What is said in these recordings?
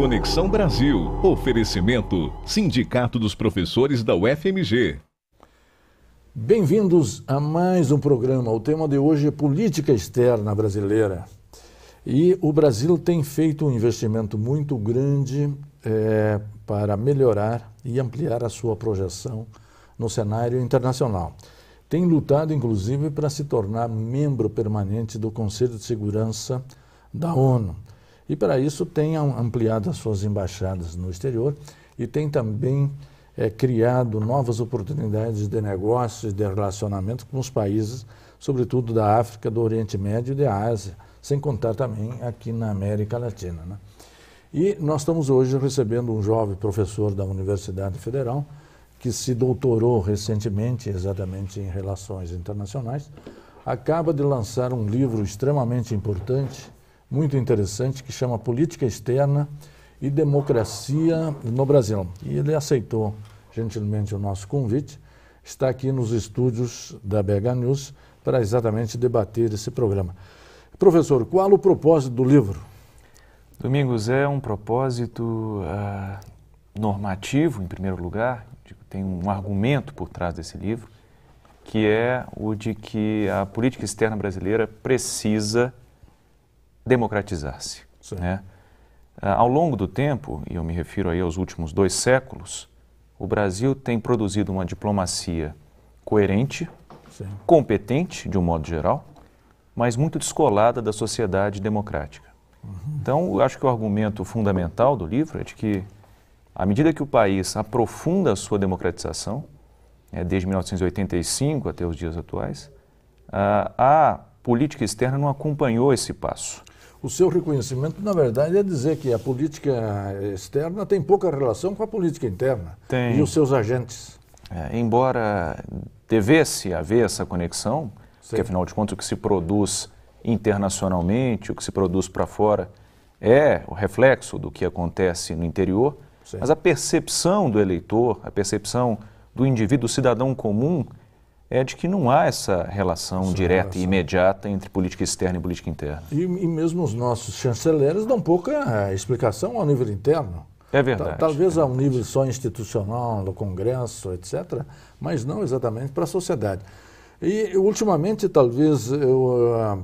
Conexão Brasil. Oferecimento Sindicato dos Professores da UFMG. Bem-vindos a mais um programa. O tema de hoje é política externa brasileira. E o Brasil tem feito um investimento muito grande para melhorar e ampliar a sua projeção no cenário internacional. Tem lutado, inclusive, para se tornar membro permanente do Conselho de Segurança da ONU. E para isso tem ampliado as suas embaixadas no exterior e tem também criado novas oportunidades de negócios e de relacionamento com os países, sobretudo da África, do Oriente Médio e da Ásia, sem contar também aqui na América Latina, né? E nós estamos hoje recebendo um jovem professor da Universidade Federal que se doutorou recentemente exatamente em Relações Internacionais, acaba de lançar um livro extremamente importante, muito interessante, que chama Política Externa e Democracia no Brasil. E ele aceitou gentilmente o nosso convite, está aqui nos estúdios da BH News para exatamente debater esse programa. Professor, qual o propósito do livro? Domingos, é um propósito normativo, em primeiro lugar. Tem um argumento por trás desse livro, que é o de que a política externa brasileira precisa democratizar-se, né? Ao longo do tempo, e eu me refiro aí aos últimos 2 séculos, o Brasil tem produzido uma diplomacia coerente, competente de um modo geral, mas muito descolada da sociedade democrática. Então, eu acho que o argumento fundamental do livro é de que, à medida que o país aprofunda a sua democratização, desde 1985 até os dias atuais, a política externa não acompanhou esse passo. O seu reconhecimento, na verdade, é dizer que a política externa tem pouca relação com a política interna e os seus agentes. Embora devesse haver essa conexão, porque afinal de contas o que se produz internacionalmente, o que se produz para fora é o reflexo do que acontece no interior, mas a percepção do eleitor, a percepção do indivíduo, do cidadão comum, é de que não há essa relação direta e imediata entre política externa e política interna. E mesmo os nossos chanceleres dão pouca explicação ao nível interno. É verdade. Talvez a um nível só institucional, no Congresso, etc., mas não exatamente para a sociedade. E, ultimamente, talvez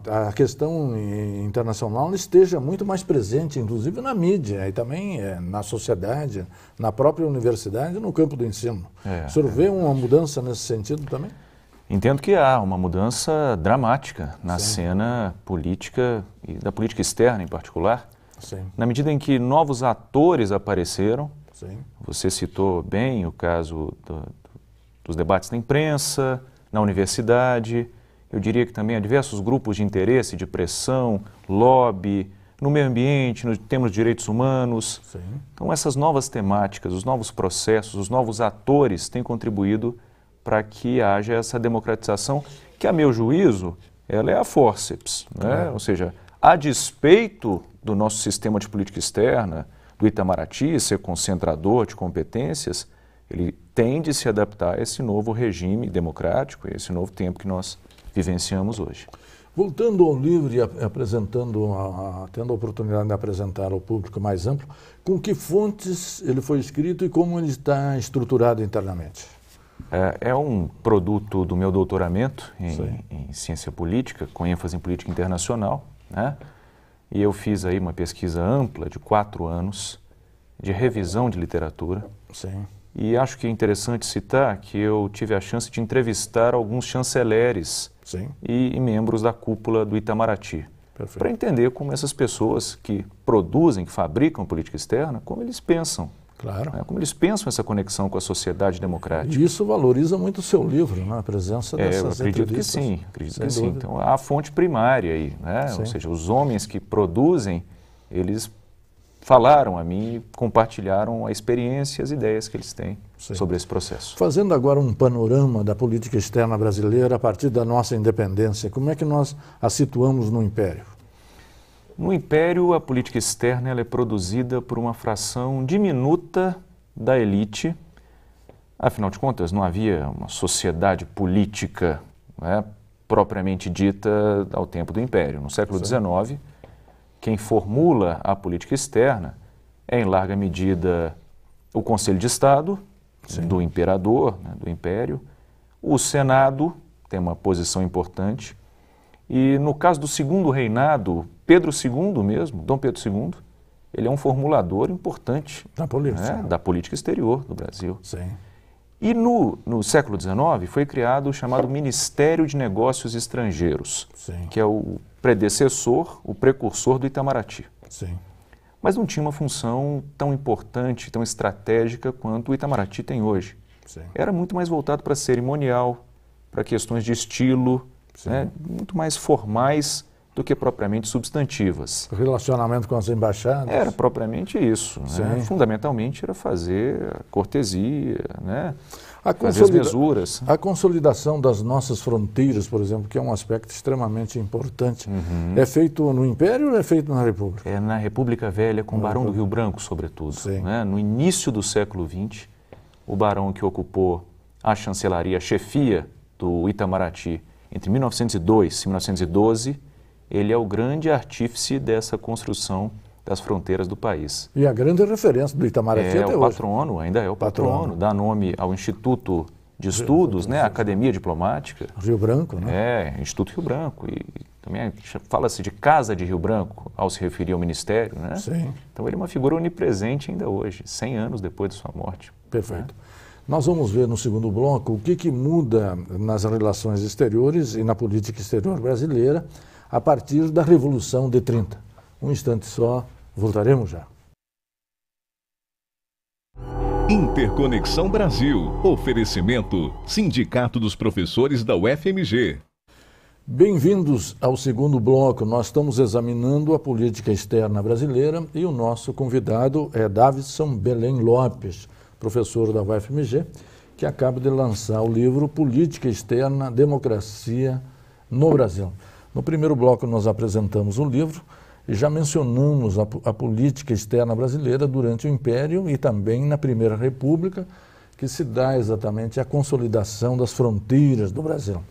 a questão internacional esteja muito mais presente, inclusive na mídia e também na sociedade, na própria universidade e no campo do ensino. O senhor vê uma mudança nesse sentido também? Entendo que há uma mudança dramática na cena política e da política externa em particular, na medida em que novos atores apareceram. Você citou bem o caso dos debates na imprensa, na universidade. Eu diria que também há diversos grupos de interesse, de pressão, lobby, no meio ambiente, nos temas de direitos humanos. Então essas novas temáticas, os novos processos, os novos atores têm contribuído para que haja essa democratização, que a meu juízo, ela é a fórceps, né? Ou seja, a despeito do nosso sistema de política externa, do Itamaraty ser concentrador de competências, ele tem de se adaptar a esse novo regime democrático, a esse novo tempo que nós vivenciamos hoje. Voltando ao livro e apresentando, tendo a oportunidade de apresentar ao público mais amplo, com que fontes ele foi escrito e como ele está estruturado internamente? É um produto do meu doutoramento em ciência política, com ênfase em política internacional, né? E eu fiz aí uma pesquisa ampla de 4 anos de revisão de literatura. E acho que é interessante citar que eu tive a chance de entrevistar alguns chanceleres e membros da cúpula do Itamaraty, para entender como essas pessoas que produzem, que fabricam política externa, como eles pensam. Como eles pensam essa conexão com a sociedade democrática. E isso valoriza muito o seu livro, né? A presença dessas entrevistas. Eu acredito que sim. Então, há a fonte primária aí, né? Ou seja, os homens que produzem, eles falaram a mim e compartilharam a experiência e as ideias que eles têm sobre esse processo. Fazendo agora um panorama da política externa brasileira a partir da nossa independência, como é que nós a situamos no Império? No Império, a política externa ela é produzida por uma fração diminuta da elite. Afinal de contas, não havia uma sociedade política, né, propriamente dita ao tempo do Império. No século XIX, quem formula a política externa é, em larga medida, o Conselho de Estado, do imperador, né, do Império. O Senado tem uma posição importante. E no caso do segundo reinado, Pedro II mesmo, Dom Pedro II, ele é um formulador importante da política exterior do Brasil. Sim. E no século XIX foi criado o chamado Ministério de Negócios Estrangeiros, que é o predecessor, o precursor do Itamaraty. Sim. Mas não tinha uma função tão importante, tão estratégica quanto o Itamaraty tem hoje. Sim. Era muito mais voltado para cerimonial, para questões de estilo, né, muito mais formais do que propriamente substantivas. O relacionamento com as embaixadas? Era propriamente isso. Né? Fundamentalmente era fazer a cortesia, né? Fazer as mesuras. A consolidação das nossas fronteiras, por exemplo, que é um aspecto extremamente importante, é feito no Império ou é feito na República? É na República Velha, com o Barão do Rio Branco, sobretudo. Né? No início do século XX, o barão que ocupou a chancelaria, a chefia do Itamaraty, entre 1902 e 1912, ele é o grande artífice dessa construção das fronteiras do país. E a grande referência do Itamaraty até hoje. Patrono, ainda é o patrono, dá nome ao Instituto de Estudos, né, a Academia Diplomática. Rio Branco, né? Instituto Rio Branco. E também fala-se de Casa de Rio Branco, ao se referir ao Ministério, né? Sim. Então ele é uma figura onipresente ainda hoje, 100 anos depois de sua morte. Perfeito. Nós vamos ver no segundo bloco o que muda nas relações exteriores e na política exterior brasileira a partir da Revolução de 30. Um instante só, voltaremos já. Interconexão Brasil. Oferecimento Sindicato dos Professores da UFMG. Bem-vindos ao segundo bloco. Nós estamos examinando a política externa brasileira e o nosso convidado é Davidson Belém Lopes, professor da UFMG, que acaba de lançar o livro Política Externa, Democracia no Brasil. No primeiro bloco nós apresentamos o livro e já mencionamos a política externa brasileira durante o Império e também na Primeira República, que se dá exatamente a consolidação das fronteiras do Brasil.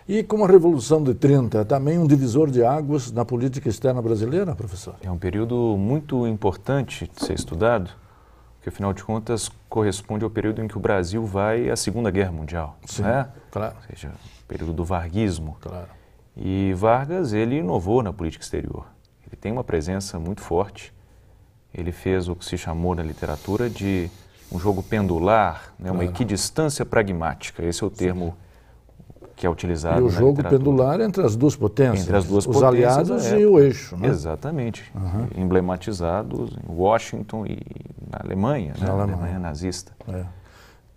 E com a Revolução de 30, é também um divisor de águas na política externa brasileira, professor? É um período muito importante de ser estudado, porque afinal de contas corresponde ao período em que o Brasil vai à Segunda Guerra Mundial. Sim, né? Claro. Ou seja, o período do varguismo. Claro. E Vargas, ele inovou na política exterior. Ele tem uma presença muito forte. Ele fez o que se chamou na literatura de um jogo pendular, né? Uma equidistância pragmática. Esse é o termo que é utilizado na literatura. E o jogo pendular entre as duas potências. Entre as duas os potências. Os aliados e o eixo. Né? Exatamente. Emblematizados em Washington e na Alemanha, né? Na Alemanha nazista.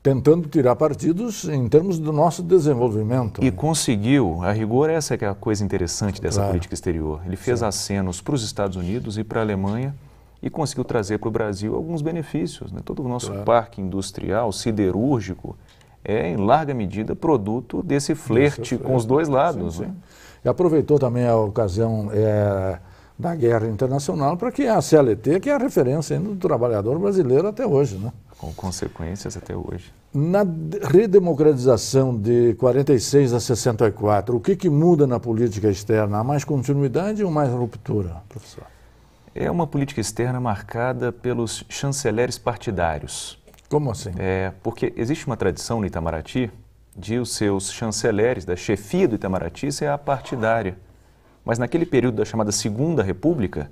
Tentando tirar partidos em termos do nosso desenvolvimento. E conseguiu, a rigor, essa é a coisa interessante dessa política exterior. Ele fez acenos para os Estados Unidos e para a Alemanha e conseguiu trazer para o Brasil alguns benefícios. Né? Todo o nosso parque industrial, siderúrgico, é, em larga medida, produto desse flerte com os dois lados. Sim. Né? E aproveitou também a ocasião da guerra internacional para que a CLT, que é a referência ainda do trabalhador brasileiro até hoje, né? Com consequências até hoje. Na redemocratização de 46 a 64, o que muda na política externa? Há mais continuidade ou mais ruptura, professor? É uma política externa marcada pelos chanceleres partidários. Como assim? Porque existe uma tradição no Itamaraty de os seus chanceleres, da chefia do Itamaraty, ser a partidária. Mas naquele período da chamada Segunda República,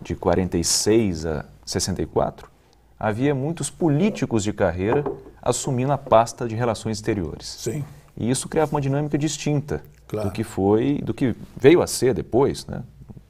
de 46 a 64, havia muitos políticos de carreira assumindo a pasta de relações exteriores. Sim. E isso criava uma dinâmica distinta Claro. do que veio a ser depois, né?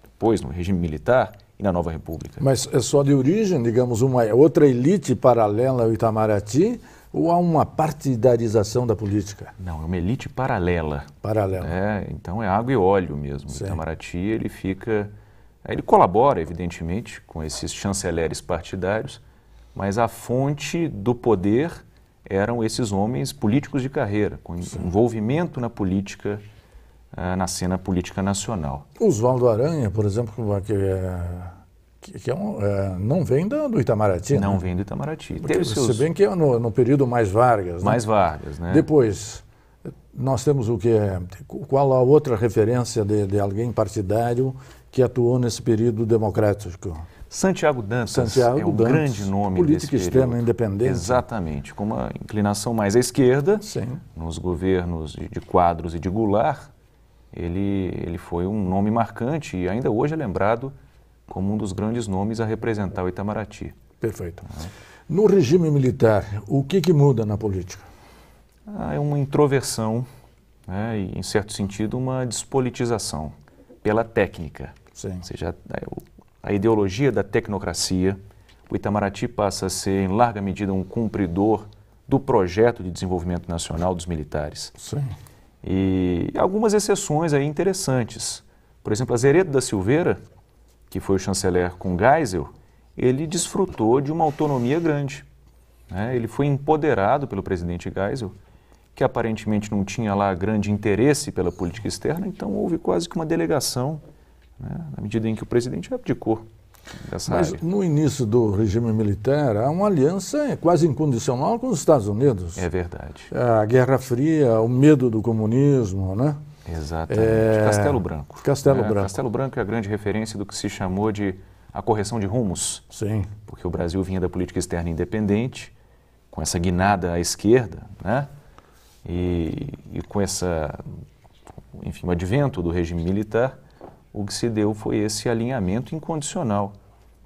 Depois no regime militar e na Nova República. Mas é só de origem, digamos, uma outra elite paralela ao Itamaraty ou há uma partidarização da política? Não, é uma elite paralela. Paralela. Então é água e óleo mesmo. Sim. O Itamaraty, ele colabora, evidentemente, com esses chanceleres partidários, mas a fonte do poder eram esses homens políticos de carreira, com envolvimento na política, na cena política nacional. Oswaldo Aranha, por exemplo, não vem do Itamaraty, Não né? vem do Itamaraty. Se bem que é no período mais Vargas. Mais né? Vargas, né? Depois, nós temos o que? Qual a outra referência de alguém partidário que atuou nesse período democrático? Santiago Dantas Santiago Dantas, grande nome política externa independente. Exatamente, com uma inclinação mais à esquerda, sim, nos governos de Quadros e de Goulart, ele foi um nome marcante e ainda hoje é lembrado como um dos grandes nomes a representar o Itamaraty. Perfeito. No regime militar, o que muda na política? É uma introversão, né, e, em certo sentido, uma despolitização pela técnica. Sim. Ou seja, a ideologia da tecnocracia. O Itamaraty passa a ser, em larga medida, um cumpridor do projeto de desenvolvimento nacional dos militares. Sim. E algumas exceções aí interessantes. Por exemplo, Azeredo da Silveira, que foi o chanceler com Geisel, ele desfrutou de uma autonomia grande, né? Ele foi empoderado pelo presidente Geisel, que aparentemente não tinha lá grande interesse pela política externa, então houve quase que uma delegação, né, na medida em que o presidente abdicou dessa área. Mas no início do regime militar, há uma aliança quase incondicional com os Estados Unidos. É verdade. A Guerra Fria, o medo do comunismo, né? Exatamente. Castelo Branco. Castelo Branco. Castelo Branco é a grande referência do que se chamou de a correção de rumos. Sim. Porque o Brasil vinha da política externa independente, com essa guinada à esquerda, né? E com essa, enfim, o advento do regime militar, o que se deu foi esse alinhamento incondicional,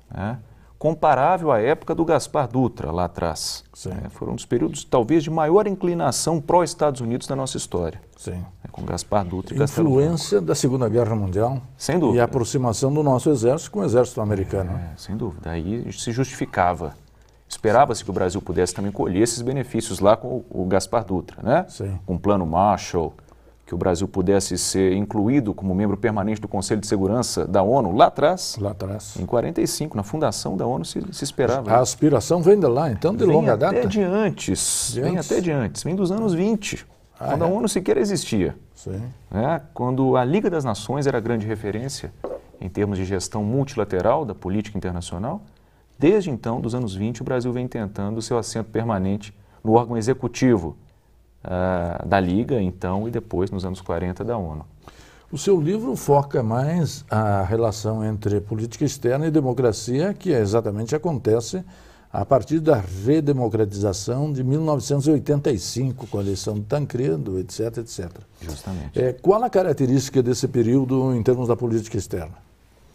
né? Comparável à época do Gaspar Dutra, lá atrás. Foram um dos períodos, talvez, de maior inclinação pró-Estados Unidos da nossa história. Sim. Com Gaspar Dutra e Castelo Influência Branco. Da Segunda Guerra Mundial. Sem dúvida. E a aproximação do nosso exército com o exército americano. Sem dúvida. Aí se justificava. Esperava-se que o Brasil pudesse também colher esses benefícios lá com o Gaspar Dutra, né? Sim. Com o Plano Marshall, que o Brasil pudesse ser incluído como membro permanente do Conselho de Segurança da ONU lá atrás. Lá atrás. Em 45, na fundação da ONU se esperava. A aspiração vem de lá, então, de longa data? Vem até de antes. Vem até de antes. Vem dos anos 20, quando a ONU sequer existia. Sim. Né? Quando a Liga das Nações era a grande referência em termos de gestão multilateral da política internacional, desde então, dos anos 20, o Brasil vem tentando seu assento permanente no órgão executivo da Liga, então, e depois, nos anos 40, da ONU. O seu livro foca mais a relação entre política externa e democracia, que exatamente acontece a partir da redemocratização de 1985, com a eleição de Tancredo, etc, etc. Justamente. Qual a característica desse período em termos da política externa?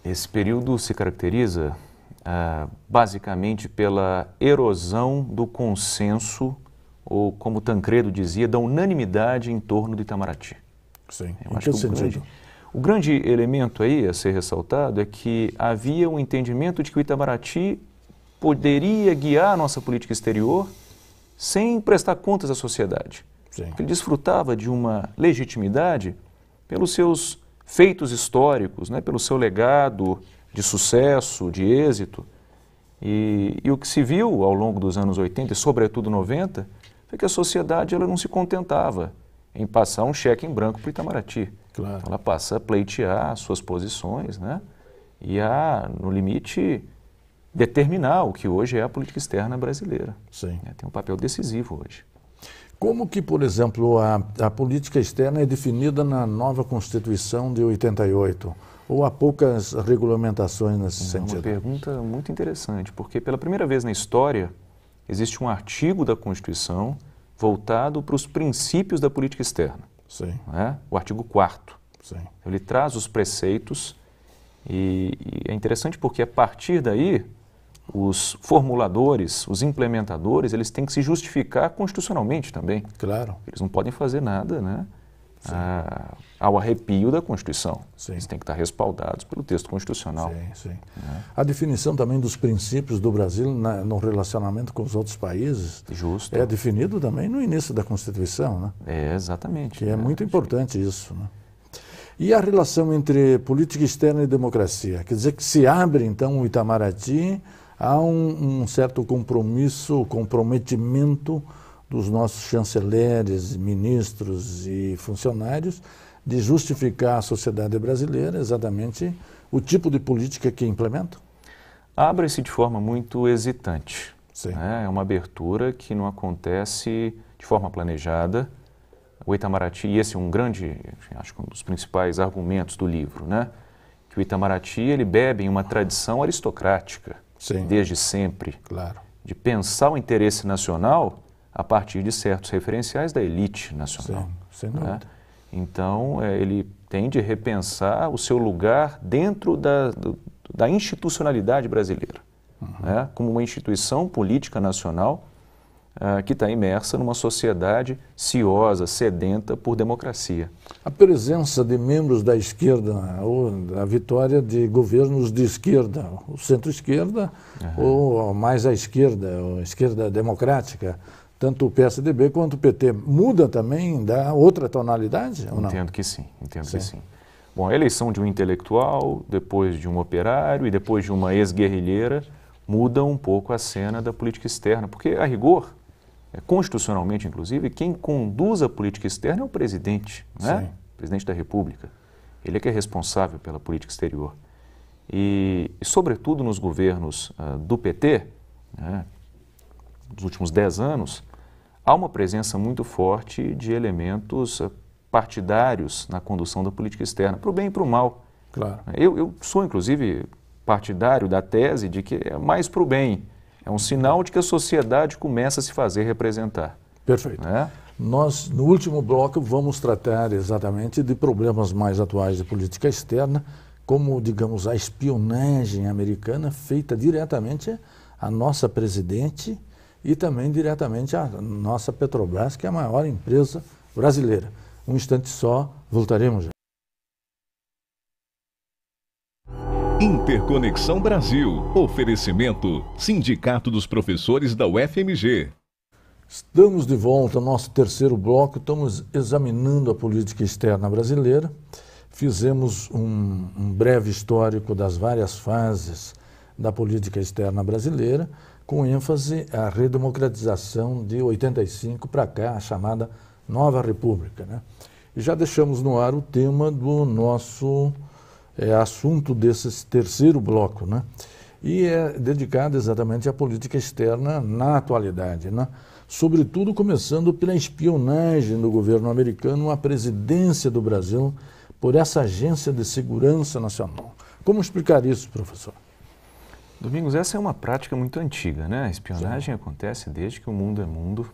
Esse período se caracteriza basicamente pela erosão do consenso, ou como Tancredo dizia, da unanimidade em torno do Itamaraty. Sim, eu acho que o grande elemento aí a ser ressaltado é que havia um entendimento de que o Itamaraty poderia guiar a nossa política exterior sem prestar contas à sociedade. Sim. Ele desfrutava de uma legitimidade pelos seus feitos históricos, né, pelo seu legado de sucesso, de êxito. E o que se viu ao longo dos anos 80 e sobretudo 90 foi que a sociedade ela não se contentava em passar um cheque em branco para o Itamaraty. Claro. Ela passa a pleitear suas posições, né, e no limite, determinar o que hoje é a política externa brasileira. Sim. Tem um papel decisivo hoje. Como que, por exemplo, a política externa é definida na nova Constituição de 88? Ou há poucas regulamentações nesse sentido? É uma pergunta muito interessante, porque pela primeira vez na história existe um artigo da Constituição voltado para os princípios da política externa. Sim. Né? O artigo 4º. Sim. Ele traz os preceitos e é interessante porque a partir daí os formuladores, os implementadores, eles têm que se justificar constitucionalmente também. Claro. Eles não podem fazer nada, né, ao arrepio da Constituição. Sim. Eles têm que estar respaldados pelo texto constitucional. Sim, sim. A definição também dos princípios do Brasil no relacionamento com os outros países Justo. É definido também no início da Constituição, né? Exatamente. Que é muito importante isso, né? E a relação entre política externa e democracia? Quer dizer que se abre, então, o Itamaraty, há um certo comprometimento dos nossos chanceleres, ministros e funcionários de justificar à sociedade brasileira exatamente o tipo de política que implementam? Abre-se de forma muito hesitante. Sim. Né? É uma abertura que não acontece de forma planejada. O Itamaraty, e esse é um grande, acho que um dos principais argumentos do livro, né? que o Itamaraty ele bebe em uma tradição aristocrática, Sim. desde sempre, Claro. de pensar o interesse nacional a partir de certos referenciais da elite nacional. Sim, sem dúvida. Né? Então, ele tem de repensar o seu lugar dentro da institucionalidade brasileira, né? Como uma instituição política nacional que está imersa numa sociedade ciosa, sedenta por democracia. A presença de membros da esquerda, ou a vitória de governos de esquerda, o centro-esquerda, ou mais à esquerda, ou a esquerda democrática, tanto o PSDB quanto o PT, muda também, dá outra tonalidade ou não? Entendo que sim, entendo que sim. Bom, a eleição de um intelectual, depois de um operário e depois de uma ex-guerrilheira, muda um pouco a cena da política externa, porque, a rigor, constitucionalmente, inclusive, quem conduz a política externa é o presidente, né? O presidente da República. Ele é que é responsável pela política exterior. E sobretudo, nos governos do PT, né, dos últimos 10 anos, há uma presença muito forte de elementos partidários na condução da política externa, para o bem e para o mal. Claro. Eu sou, inclusive, partidário da tese de que é mais para o bem. É um sinal de que a sociedade começa a se fazer representar. Perfeito. Né? Nós, no último bloco, vamos tratar exatamente de problemas mais atuais de política externa, como, digamos, a espionagem americana feita diretamente à nossa presidente e também diretamente à nossa Petrobras, que é a maior empresa brasileira. Um instante só, voltaremos já. Interconexão Brasil. Oferecimento Sindicato dos Professores da UFMG. Estamos de volta ao nosso terceiro bloco. Estamos examinando a política externa brasileira. Fizemos um breve histórico das várias fases da política externa brasileira, com ênfase à redemocratização de 85 para cá, a chamada Nova República, né? E já deixamos no ar o tema do nosso assunto desse terceiro bloco, né? E é dedicado exatamente à política externa na atualidade, né? Sobretudo começando pela espionagem do governo americano à presidência do Brasil por essa Agência de Segurança Nacional. Como explicar isso, professor? Domingos, essa é uma prática muito antiga, né? A espionagem acontece desde que o mundo é mundo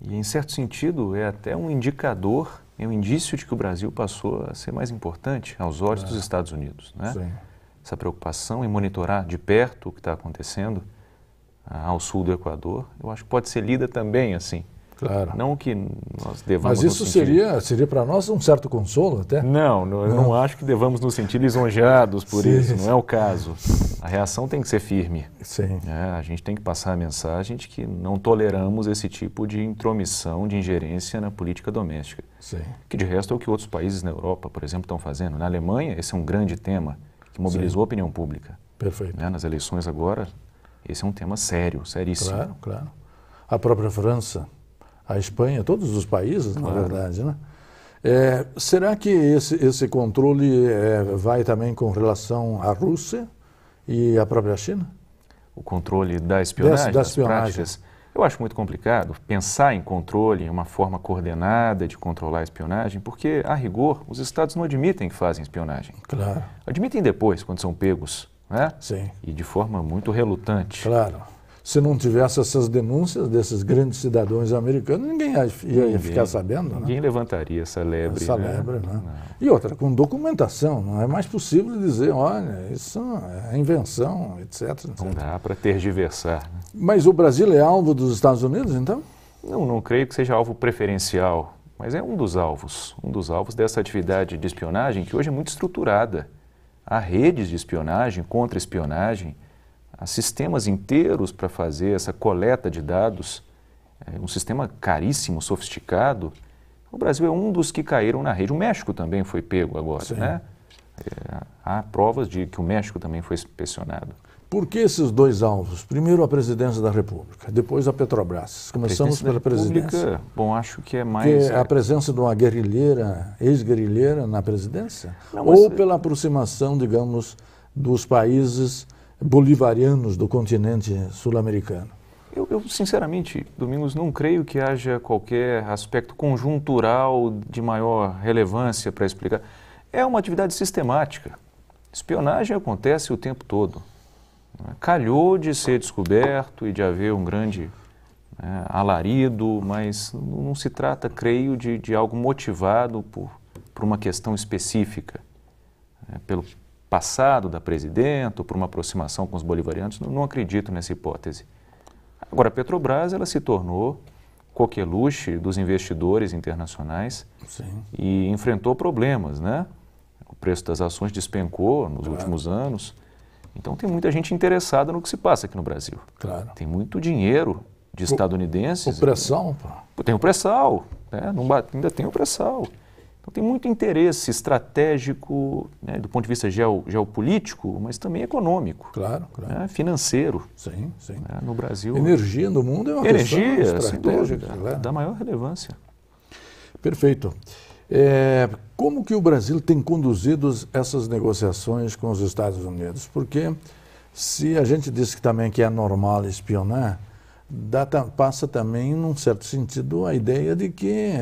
e, em certo sentido, é até um indicador, é um indício de que o Brasil passou a ser mais importante aos olhos dos Estados Unidos, né? Sim. Essa preocupação em monitorar de perto o que está acontecendo ao sul do Equador, eu acho que pode ser lida também assim. Claro. Não que nós devamos... Mas isso seria para nós um certo consolo até? Não, eu não acho que devamos nos sentir lisonjeados por isso, não é o caso. A reação tem que ser firme. Sim. A gente tem que passar a mensagem de que não toleramos esse tipo de intromissão, de ingerência na política doméstica. Sim. Que de resto é o que outros países na Europa, por exemplo, estão fazendo. Na Alemanha, esse é um grande tema que mobilizou a opinião pública. Perfeito. Nas eleições agora, esse é um tema sério, seríssimo. Claro, claro. A própria França, a Espanha, todos os países, na verdade, né? Será que esse controle vai também com relação à Rússia e à própria China? O controle da espionagem, das práticas? Eu acho muito complicado pensar em controle, em uma forma coordenada de controlar a espionagem, porque, a rigor, os Estados não admitem que fazem espionagem. Claro. Admitem depois, quando são pegos, né? Sim. E de forma muito relutante. Claro. Se não tivesse essas denúncias desses grandes cidadãos americanos, ninguém ia ficar sabendo. Ninguém levantaria essa lebre. Essa lebre, né? E outra, com documentação, não é mais possível dizer, olha, isso é invenção, etc. Não dá para tergiversar. Né? Mas o Brasil é alvo dos Estados Unidos, então? Não creio que seja alvo preferencial, mas é um dos alvos dessa atividade de espionagem que hoje é muito estruturada. Há redes de espionagem, contra-espionagem, há sistemas inteiros para fazer essa coleta de dados, um sistema caríssimo, sofisticado. O Brasil é um dos que caíram na rede. O México também foi pego agora, né? Há provas de que o México também foi inspecionado. Por que esses dois alvos? Primeiro a presidência da República, depois a Petrobras. Começamos pela presidência. Bom, acho que é mais... a presença de uma guerrilheira, ex-guerrilheira na presidência? Ou pela aproximação, digamos, dos países bolivarianos do continente sul-americano? Eu, sinceramente, Domingos, não creio que haja qualquer aspecto conjuntural de maior relevância para explicar. É uma atividade sistemática. Espionagem acontece o tempo todo. Calhou de ser descoberto e de haver um grande alarido, mas não se trata, creio, de algo motivado por uma questão específica, pelo passado da presidenta, ou por uma aproximação com os bolivarianos. Não acredito nessa hipótese. Agora, a Petrobras ela se tornou coqueluche dos investidores internacionais. Sim. E enfrentou problemas, né? O preço das ações despencou nos últimos anos. Então tem muita gente interessada no que se passa aqui no Brasil. Claro. Tem muito dinheiro de estadunidenses. O pré-sal? Tem o pré-sal, ainda tem o pré-sal. Então tem muito interesse estratégico, né, do ponto de vista geopolítico, mas também econômico. Claro, claro. Né, financeiro. Sim, sim. Né, no Brasil. Energia no mundo é uma questão estratégica. Sem dúvida, da maior relevância. Perfeito. Como que o Brasil tem conduzido essas negociações com os Estados Unidos? Porque se a gente diz que também que é normal espionar, passa também, num certo sentido, a ideia de que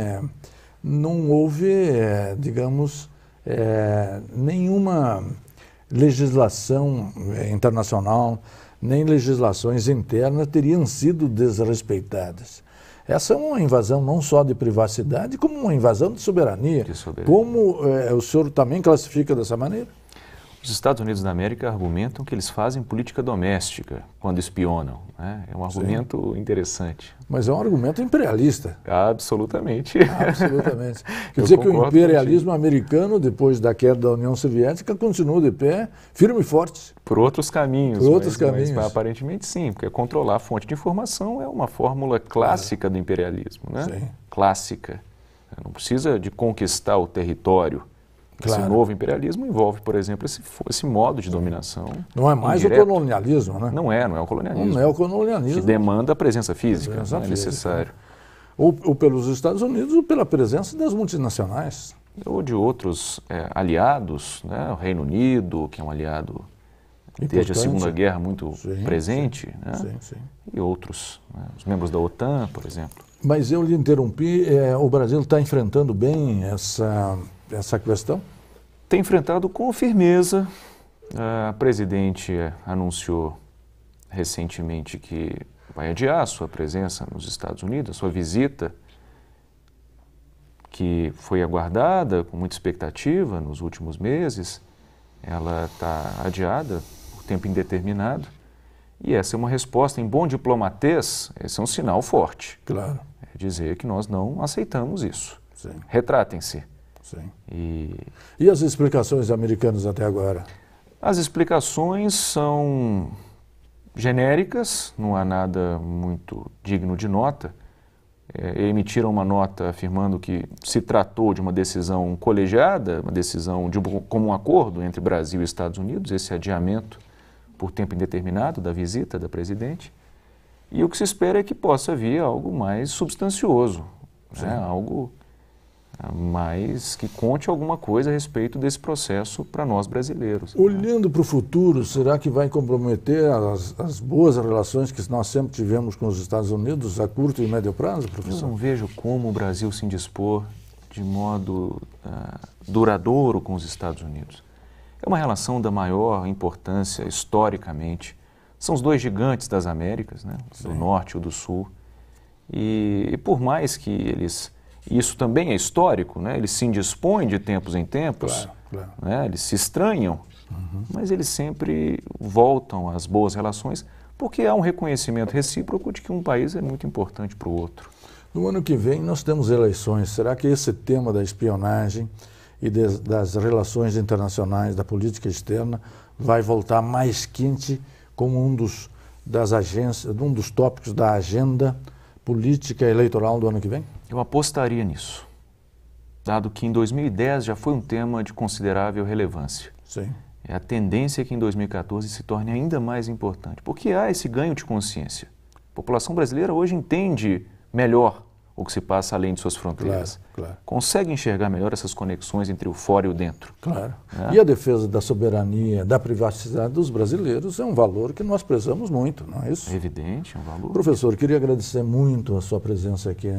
não houve, digamos, nenhuma legislação internacional, nem legislações internas teriam sido desrespeitadas. Essa é uma invasão não só de privacidade, como uma invasão de soberania. Como o senhor também classifica dessa maneira? Os Estados Unidos da América argumentam que eles fazem política doméstica quando espionam. Né? É um argumento interessante. Mas é um argumento imperialista. Absolutamente. Absolutamente. Quer dizer que o imperialismo americano, depois da queda da União Soviética, continuou de pé, firme e forte. Por outros caminhos. Por outros caminhos. Mas aparentemente sim, porque controlar a fonte de informação é uma fórmula clássica do imperialismo. Né? Sim. Clássica. Não precisa de conquistar o território. Claro. Esse novo imperialismo envolve, por exemplo, esse modo de dominação. Não é mais indireto. O colonialismo, né? Não é o colonialismo. Não é o colonialismo. Que demanda a presença física, não é necessário. Ou pelos Estados Unidos ou pela presença das multinacionais. Ou de outros aliados, né? O Reino Unido, que é um aliado desde a Segunda Guerra muito presente, né? Sim. E outros, né? Os membros da OTAN, por exemplo. Mas eu lhe interrompi, o Brasil está enfrentando bem essa questão? Tem enfrentado com firmeza. A presidente anunciou recentemente que vai adiar a sua presença nos Estados Unidos, a sua visita, que foi aguardada com muita expectativa nos últimos meses. Ela está adiada por tempo indeterminado. E essa é uma resposta, em bom diplomatês, esse é um sinal forte. Claro. É dizer que nós não aceitamos isso. Sim. Retratem-se. Sim. E as explicações americanas até agora? As explicações são genéricas, não há nada muito digno de nota. Emitiram uma nota afirmando que se tratou de uma decisão colegiada, uma decisão de comum acordo entre Brasil e Estados Unidos, esse adiamento por tempo indeterminado da visita da presidente. E o que se espera é que possa vir algo mais substancioso, né? Algo mais que conte alguma coisa a respeito desse processo para nós brasileiros. Olhando para o futuro, será que vai comprometer as boas relações que nós sempre tivemos com os Estados Unidos a curto e médio prazo, professor? Eu não vejo como o Brasil se indispor de modo duradouro com os Estados Unidos. É uma relação da maior importância historicamente. São os dois gigantes das Américas, né? Do Norte e do Sul. E por mais que eles... Isso também é histórico, né? Eles se indispõem de tempos em tempos, claro. Né? Eles se estranham, mas eles sempre voltam às boas relações porque há um reconhecimento recíproco de que um país é muito importante para o outro. No ano que vem nós temos eleições. Será que esse tema da espionagem e das relações internacionais, da política externa, vai voltar mais quente como um dos tópicos da agenda política eleitoral do ano que vem? Eu apostaria nisso, dado que em 2010 já foi um tema de considerável relevância. Sim. É a tendência que em 2014 se torne ainda mais importante, porque há esse ganho de consciência. A população brasileira hoje entende melhor o que se passa além de suas fronteiras. Claro. Consegue enxergar melhor essas conexões entre o fora e o dentro. Claro. Né? E a defesa da soberania, da privacidade dos brasileiros é um valor que nós prezamos muito, não é isso? É evidente, é um valor. Professor, queria agradecer muito a sua presença aqui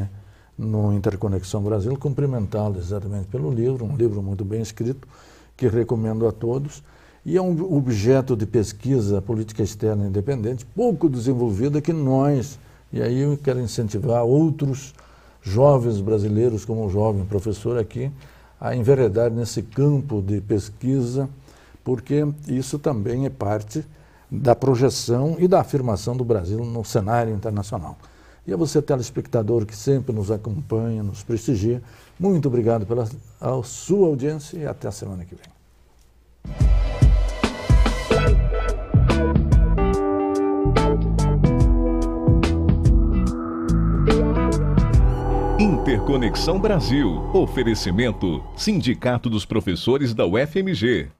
no Interconexão Brasil, cumprimentá-lo exatamente pelo livro, um livro muito bem escrito, que recomendo a todos. E é um objeto de pesquisa política externa independente, pouco desenvolvida, que nós, e aí eu quero incentivar outros jovens brasileiros, como um jovem professor aqui, a enveredar nesse campo de pesquisa, porque isso também é parte da projeção e da afirmação do Brasil no cenário internacional. E a você, telespectador, que sempre nos acompanha, nos prestigia, muito obrigado pela sua audiência e até a semana que vem. Interconexão Brasil. Oferecimento: Sindicato dos Professores da UFMG.